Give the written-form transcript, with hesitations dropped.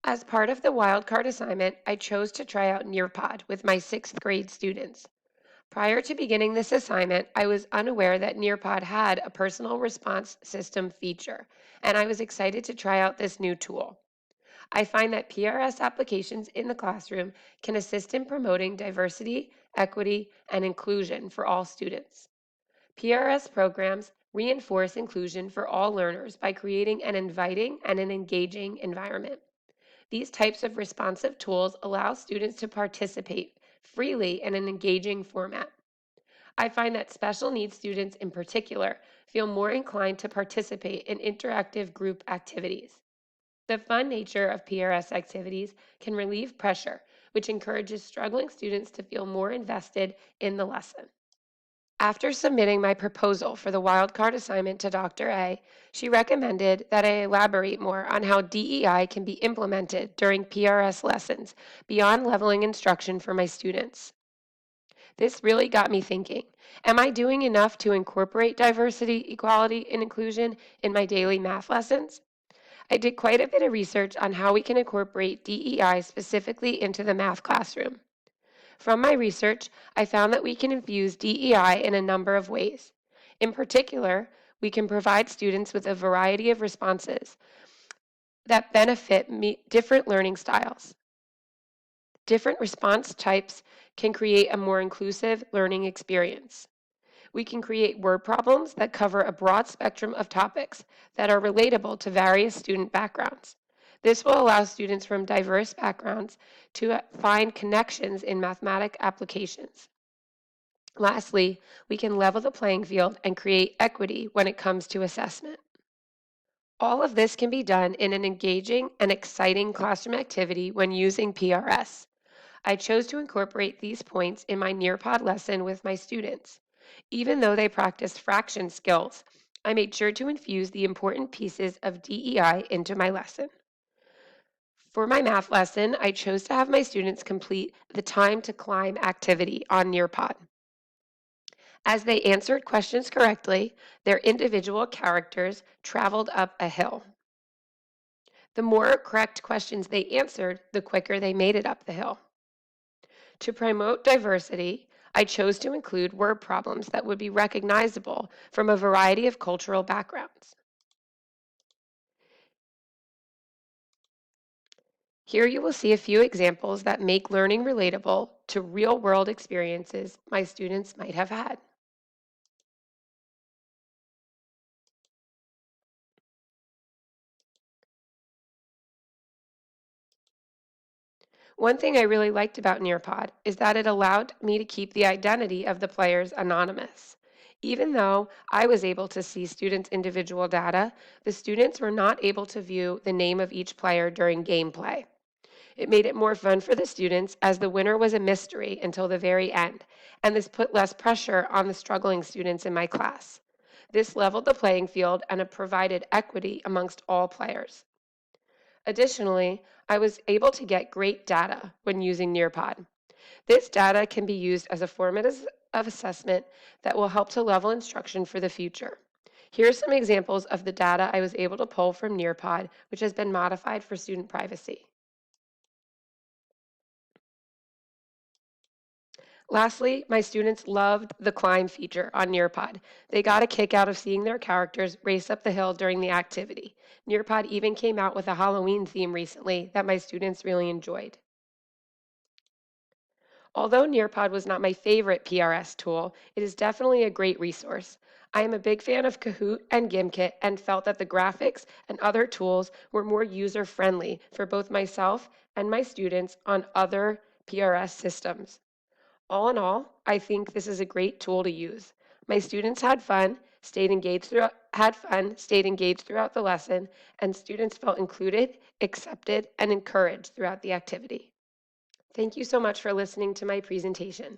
As part of the wildcard assignment, I chose to try out Nearpod with my sixth grade students. Prior to beginning this assignment, I was unaware that Nearpod had a personal response system feature, and I was excited to try out this new tool. I find that PRS applications in the classroom can assist in promoting diversity, equity, and inclusion for all students. PRS programs reinforce inclusion for all learners by creating an inviting and an engaging environment. These types of responsive tools allow students to participate freely in an engaging format. I find that special needs students in particular feel more inclined to participate in interactive group activities. The fun nature of PRS activities can relieve pressure, which encourages struggling students to feel more invested in the lesson. After submitting my proposal for the wildcard assignment to Dr. A, she recommended that I elaborate more on how DEI can be implemented during PRS lessons beyond leveling instruction for my students. This really got me thinking. Am I doing enough to incorporate diversity, equality, and inclusion in my daily math lessons? I did quite a bit of research on how we can incorporate DEI specifically into the math classroom. From my research, I found that we can infuse DEI in a number of ways. In particular, we can provide students with a variety of responses that benefit different learning styles. Different response types can create a more inclusive learning experience. We can create word problems that cover a broad spectrum of topics that are relatable to various student backgrounds. This will allow students from diverse backgrounds to find connections in mathematic applications. Lastly, we can level the playing field and create equity when it comes to assessment. All of this can be done in an engaging and exciting classroom activity when using PRS. I chose to incorporate these points in my Nearpod lesson with my students. Even though they practiced fraction skills, I made sure to infuse the important pieces of DEI into my lesson. For my math lesson, I chose to have my students complete the time to climb activity on Nearpod. As they answered questions correctly, their individual characters traveled up a hill. The more correct questions they answered, the quicker they made it up the hill. To promote diversity, I chose to include word problems that would be recognizable from a variety of cultural backgrounds. Here you will see a few examples that make learning relatable to real-world experiences my students might have had. One thing I really liked about Nearpod is that it allowed me to keep the identity of the players anonymous. Even though I was able to see students' individual data, the students were not able to view the name of each player during gameplay. It made it more fun for the students as the winner was a mystery until the very end, and this put less pressure on the struggling students in my class. This leveled the playing field and it provided equity amongst all players. Additionally, I was able to get great data when using Nearpod. This data can be used as a formative of assessment that will help to level instruction for the future. Here are some examples of the data I was able to pull from Nearpod, which has been modified for student privacy. Lastly, my students loved the climb feature on Nearpod. They got a kick out of seeing their characters race up the hill during the activity. Nearpod even came out with a Halloween theme recently that my students really enjoyed. Although Nearpod was not my favorite PRS tool, it is definitely a great resource. I am a big fan of Kahoot and Gimkit and felt that the graphics and other tools were more user-friendly for both myself and my students on other PRS systems. All in all, I think this is a great tool to use. My students had fun, stayed engaged throughout the lesson, and students felt included, accepted, and encouraged throughout the activity. Thank you so much for listening to my presentation.